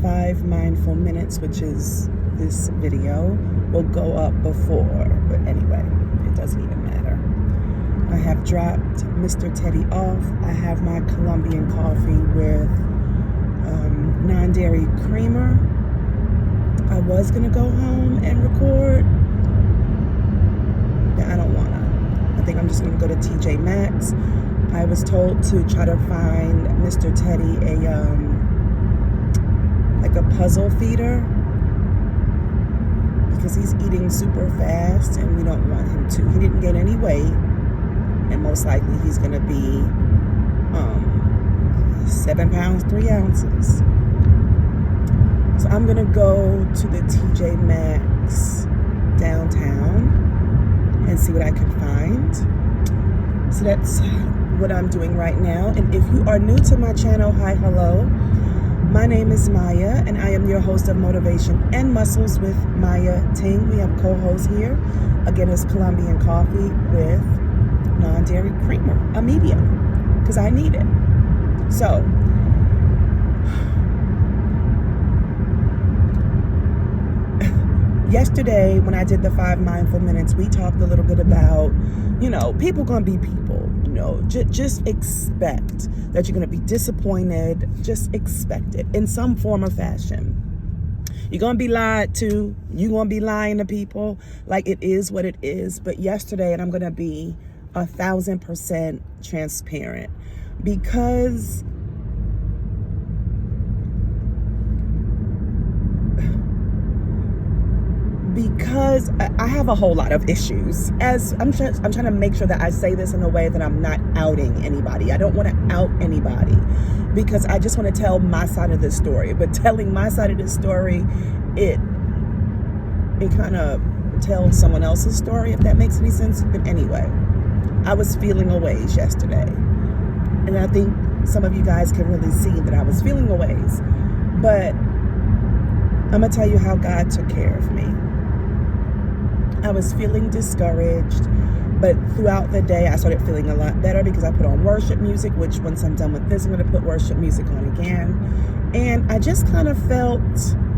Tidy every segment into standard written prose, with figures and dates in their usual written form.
5 mindful minutes, which is this video, will go up before. But anyway, it doesn't even matter. I have dropped Mr. Teddy off. I have my Colombian coffee with non-dairy creamer. I was going to go home and record, but I don't want to. I think I'm just going to go to TJ Maxx. I was told to try to find Mr. Teddy like a puzzle feeder, because he's eating super fast and we don't want him to. He didn't gain any weight, and most likely he's going to be 7 pounds 3 ounces. So I'm going to go to the TJ Maxx downtown and see what I can find. So that's what I'm doing right now. And if you are new to my channel, hi, hello. My name is Mayya, and I am your host of Motivation and Muscles with Mayya Ting. We have co-host here. Again, it's Colombian coffee with non-dairy creamer, a medium, because I need it. So, yesterday when I did the 5 mindful minutes, we talked a little bit about, people gonna be people. Just expect that you're gonna be disappointed. Just expect it in some form or fashion. You're gonna be lied to. You're gonna be lying to people. Like, it is what it is. But yesterday, and I'm gonna be 1,000% transparent, because I have a whole lot of issues. As I'm trying to make sure that I say this in a way that I'm not outing anybody. I don't want to out anybody, because I just want to tell my side of the story. But telling my side of the story, it kind of tells someone else's story, if that makes any sense. But anyway, I was feeling a ways yesterday, and I think some of you guys can really see that I was feeling a ways. But I'm gonna tell you how God took care of me. I was feeling discouraged, but throughout the day I started feeling a lot better, because I put on worship music, which once I'm done with this, I'm going to put worship music on again. And I just kind of felt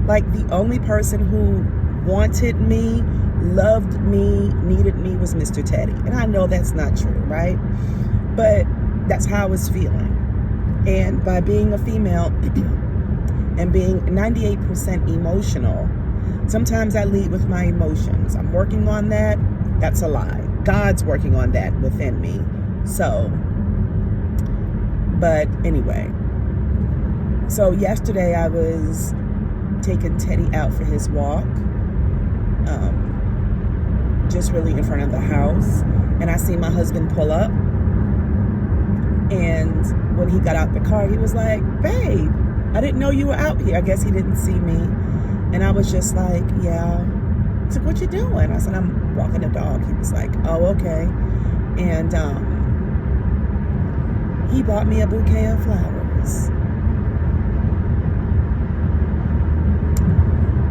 like the only person who wanted me, loved me, needed me was Mr. Teddy. And I know that's not true, right? But that's how I was feeling. And by being a female and being 98% emotional, sometimes I lead with my emotions. I'm working on that. That's a lie. God's working on that within me. So, but anyway. So yesterday I was taking Teddy out for his walk, just really in front of the house. And I see my husband pull up. And when he got out the car, he was like, "Babe, I didn't know you were out here." I guess he didn't see me. And I was just like, "Yeah." He's like, "What you doing?" I said, "I'm walking the dog." He was like, "Oh, okay." And he bought me a bouquet of flowers.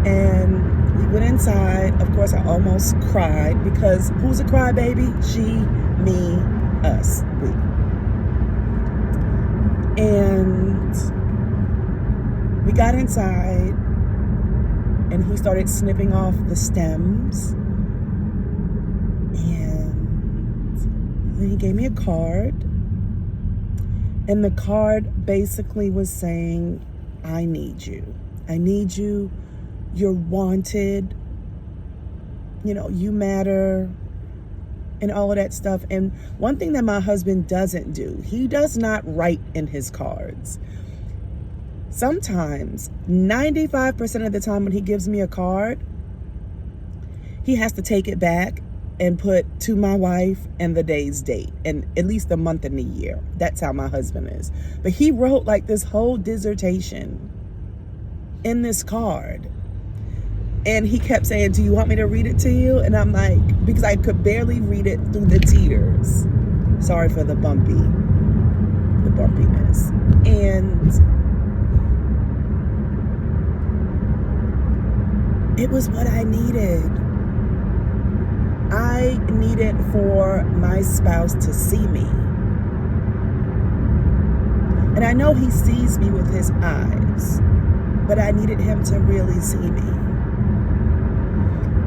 And we went inside. Of course, I almost cried, because who's a crybaby? She, me, us, we. And we got inside, and he started snipping off the stems. And then he gave me a card. And the card basically was saying, "I need you. I need you. You're wanted. You matter." And all of that stuff. And one thing that my husband doesn't do, he does not write in his cards. Sometimes, 95% of the time when he gives me a card, he has to take it back and put "to my wife" and the day's date, and at least the month and the year. That's how my husband is. But he wrote like this whole dissertation in this card. And he kept saying, "Do you want me to read it to you?" And I'm like, because I could barely read it through the tears. Sorry for the bumpiness. And it was what I needed. I needed for my spouse to see me. And I know he sees me with his eyes. but I needed him to really see me.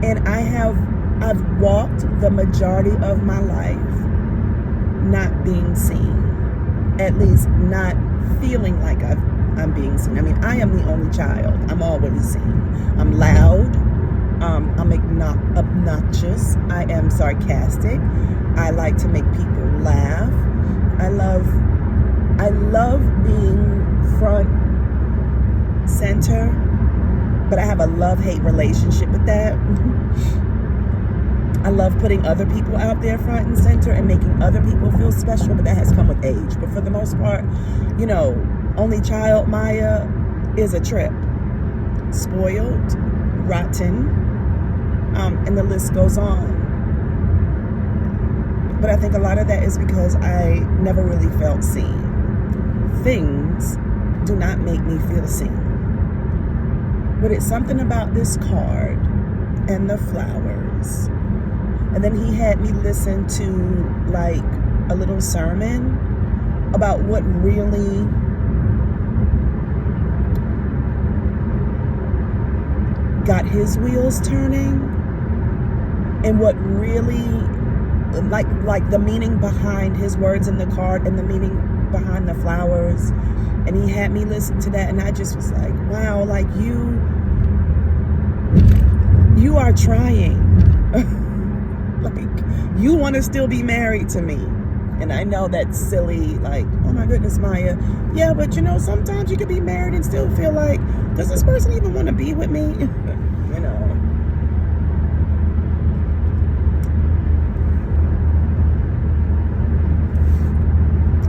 And I've walked the majority of my life not being seen, at least not feeling like I'm being seen. I mean, I am the only child. I'm always seen. I'm loud. I'm obnoxious. I am sarcastic. I like to make people laugh. I love being front center, but I have a love-hate relationship with that. I love putting other people out there front and center and making other people feel special, but that has come with age. But for the most part, only child Mayya is a trip. Spoiled, rotten, and the list goes on. But I think a lot of that is because I never really felt seen. Things do not make me feel seen. But it's something about this card and the flowers. And then he had me listen to like a little sermon about what really got his wheels turning and what really like the meaning behind his words in the card and the meaning behind the flowers. And he had me listen to that, and I just was like, wow, like you are trying. Like, you want to still be married to me. And I know that's silly, like, oh my goodness, Mayya. Yeah, but sometimes you could be married and still feel like, does this person even want to be with me?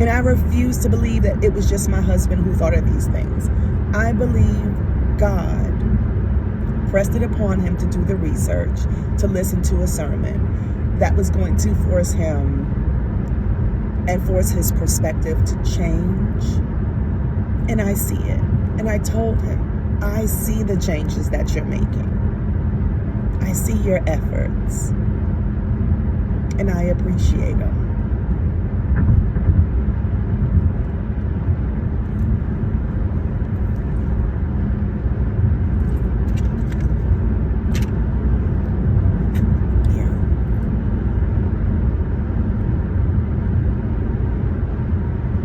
And I refuse to believe that it was just my husband who thought of these things. I believe God pressed it upon him to do the research, to listen to a sermon that was going to force him and force his perspective to change. And I see it. And I told him, I see the changes that you're making. I see your efforts. And I appreciate them.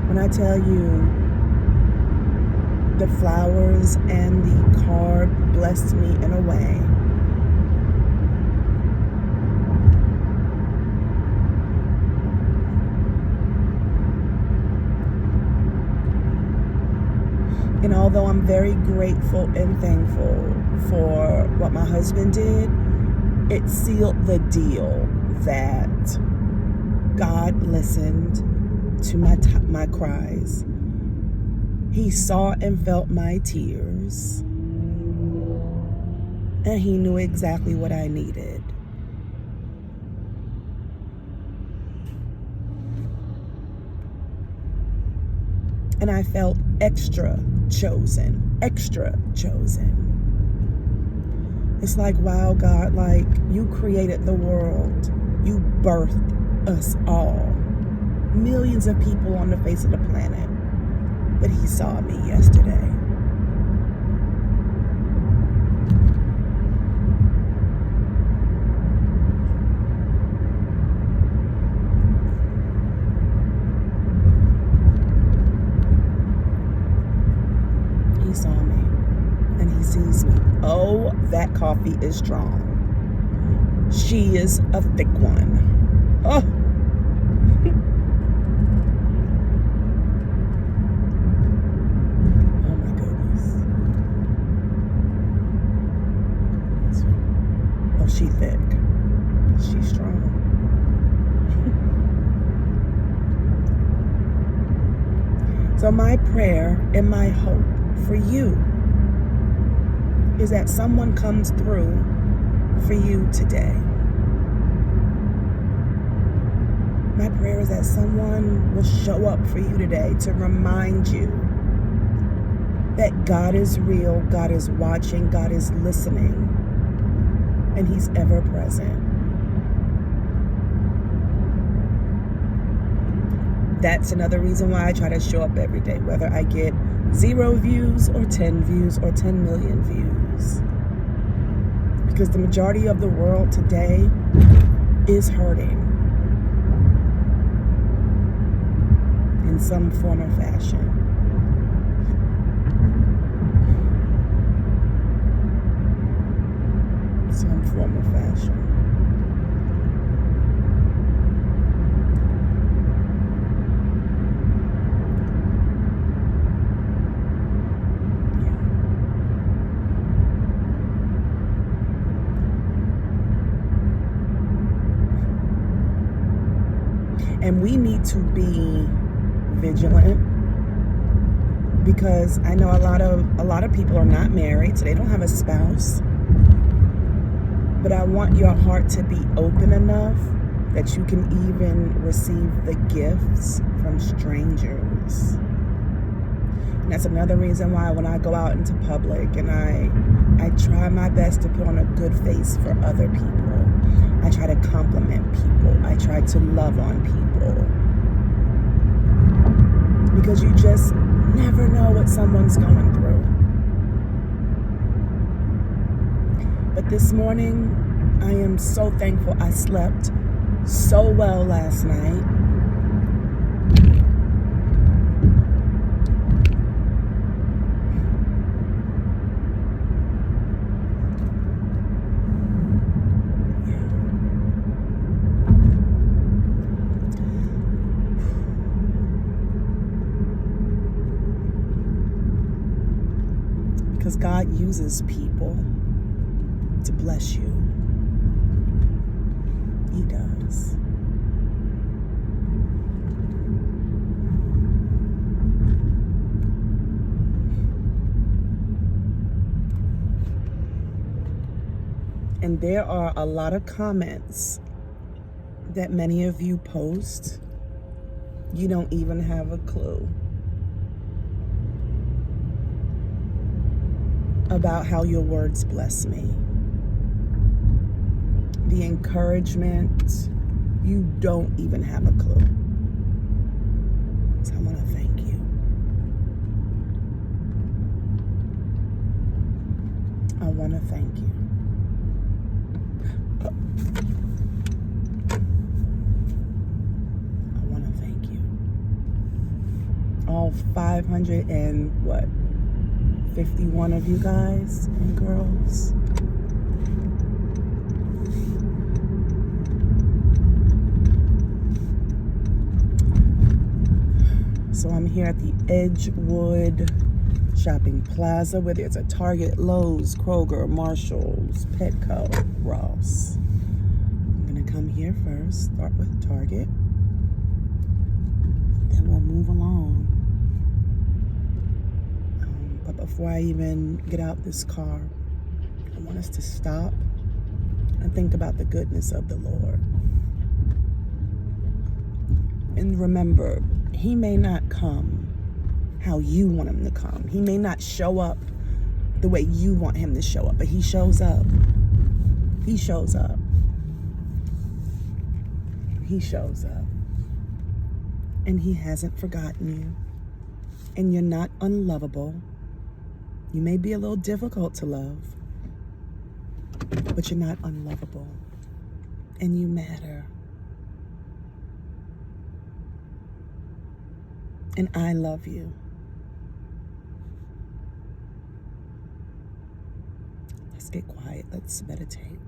When I tell you the flowers and the card blessed me in a way, and although I'm very grateful and thankful for what my husband did, it sealed the deal that God listened to my cries. He saw and felt my tears, and he knew exactly what I needed. And I felt extra chosen. It's like, wow, God, like, you created the world. You birthed us all. Millions of people on the face of the planet. But he saw me yesterday. He saw me. And he sees me. Oh, that coffee is strong. She is a thick one. Oh. She thick. She's strong. So my prayer and my hope for you is that someone comes through for you today. My prayer is that someone will show up for you today to remind you that God is real, God is watching, God is listening. And he's ever present. that's another reason why I try to show up every day, whether I get 0 views or 10 views or 10 million views. Because the majority of the world today is hurting in some form or fashion. Some form or fashion. And we need to be vigilant, because I know a lot of people are not married, so they don't have a spouse. But I want your heart to be open enough that you can even receive the gifts from strangers. And that's another reason why when I go out into public and I try my best to put on a good face for other people. I try to compliment people. I try to love on people. Because you just never know what someone's going through. But this morning, I am so thankful I slept so well last night. Because God uses people to bless you. He does. And there are a lot of comments that many of you post. You don't even have a clue about how your words bless me. The encouragement, you don't even have a clue. So I want to thank you. I want to thank you. I want to thank you. All 51 of you guys and girls. So I'm here at the Edgewood Shopping Plaza, where there's a Target, Lowe's, Kroger, Marshall's, Petco, Ross. I'm gonna come here first, start with Target, then we'll move along. But before I even get out this car, I want us to stop and think about the goodness of the Lord. And remember, He may not come how you want Him to come. He may not show up the way you want Him to show up, but He shows up. He shows up. He shows up. And He hasn't forgotten you. And you're not unlovable. You may be a little difficult to love, but you're not unlovable. And you matter. And I love you. Let's get quiet. Let's meditate.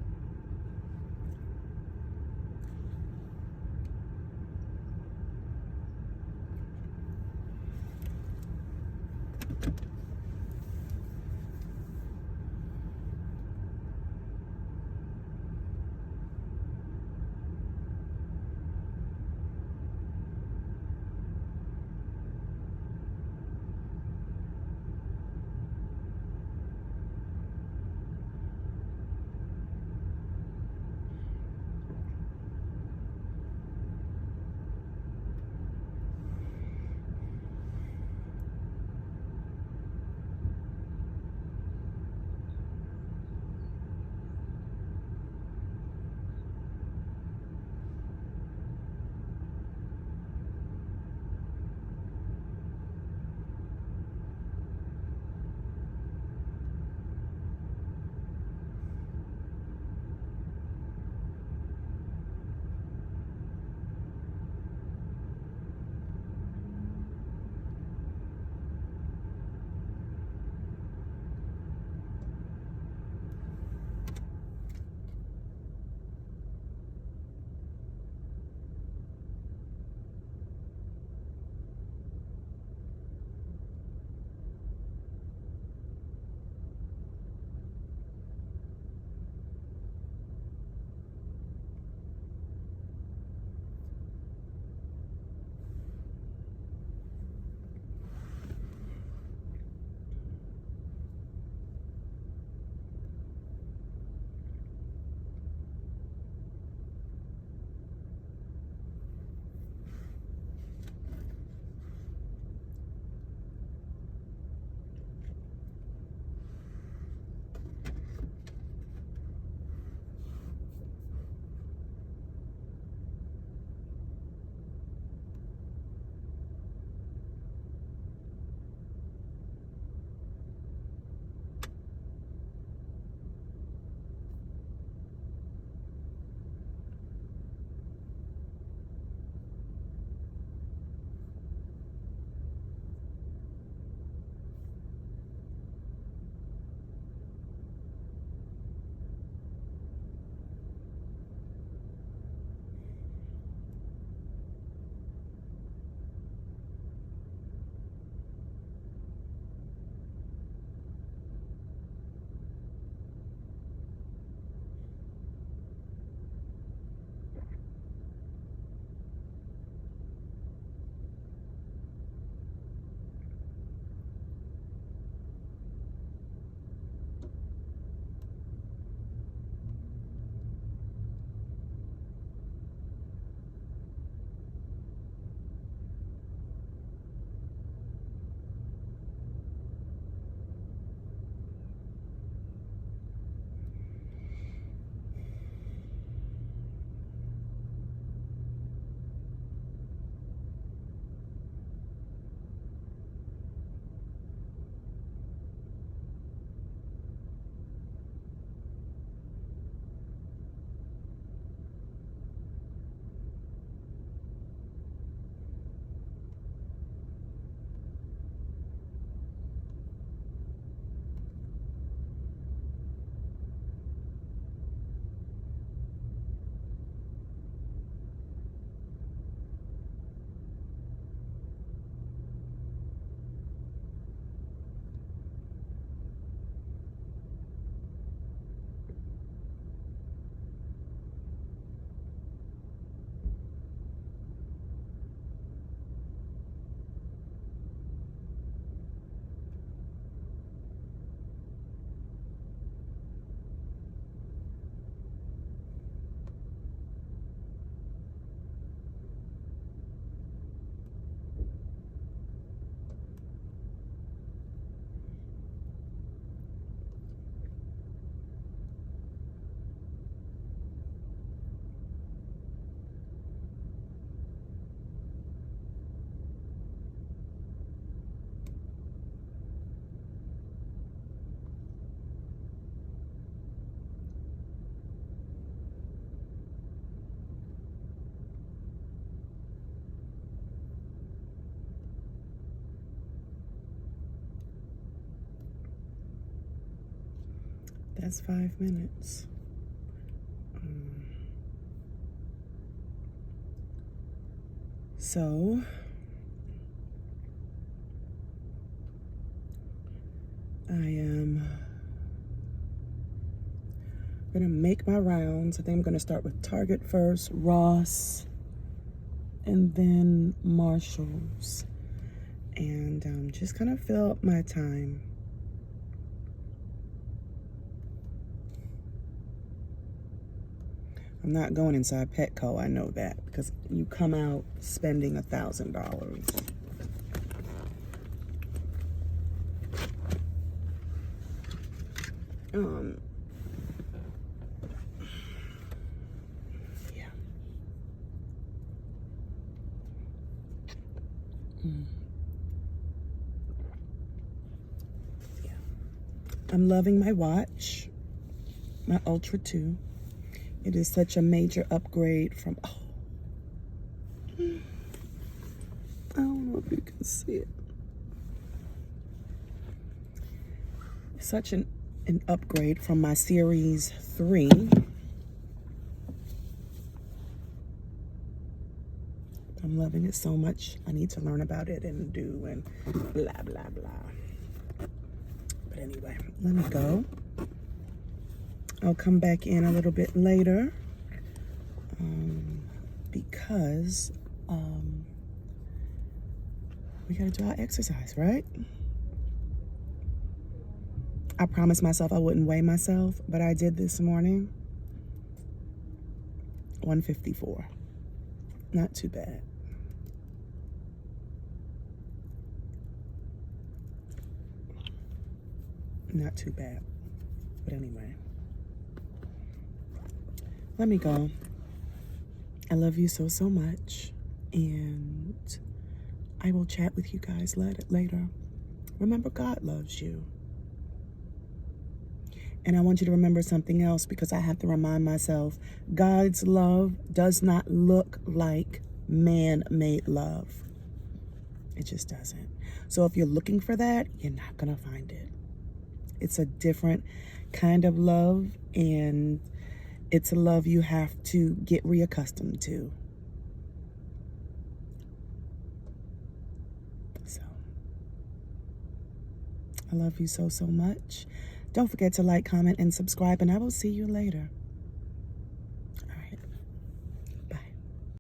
That's 5 minutes. So I am gonna make my rounds. I think I'm gonna start with Target first, Ross, and then Marshalls, and just kind of fill up my time. I'm not going inside Petco, I know that, because you come out spending $1,000. Yeah. Yeah. I'm loving my watch, my Ultra 2. It is such a major upgrade from, I don't know if you can see it. Such an upgrade from my Series 3. I'm loving it so much. I need to learn about it and do and blah, blah, blah. But anyway, let me go. I'll come back in a little bit later because we gotta do our exercise, right? I promised myself I wouldn't weigh myself, but I did this morning. 154. Not too bad. Not too bad. But anyway, let me go. I love you so, so much. And I will chat with you guys later. Remember, God loves you. And I want you to remember something else, because I have to remind myself, God's love does not look like man-made love. It just doesn't. So if you're looking for that, you're not going to find it. It's a different kind of love, and it's a love you have to get reaccustomed to. So, I love you so, so much. Don't forget to like, comment, and subscribe, and I will see you later.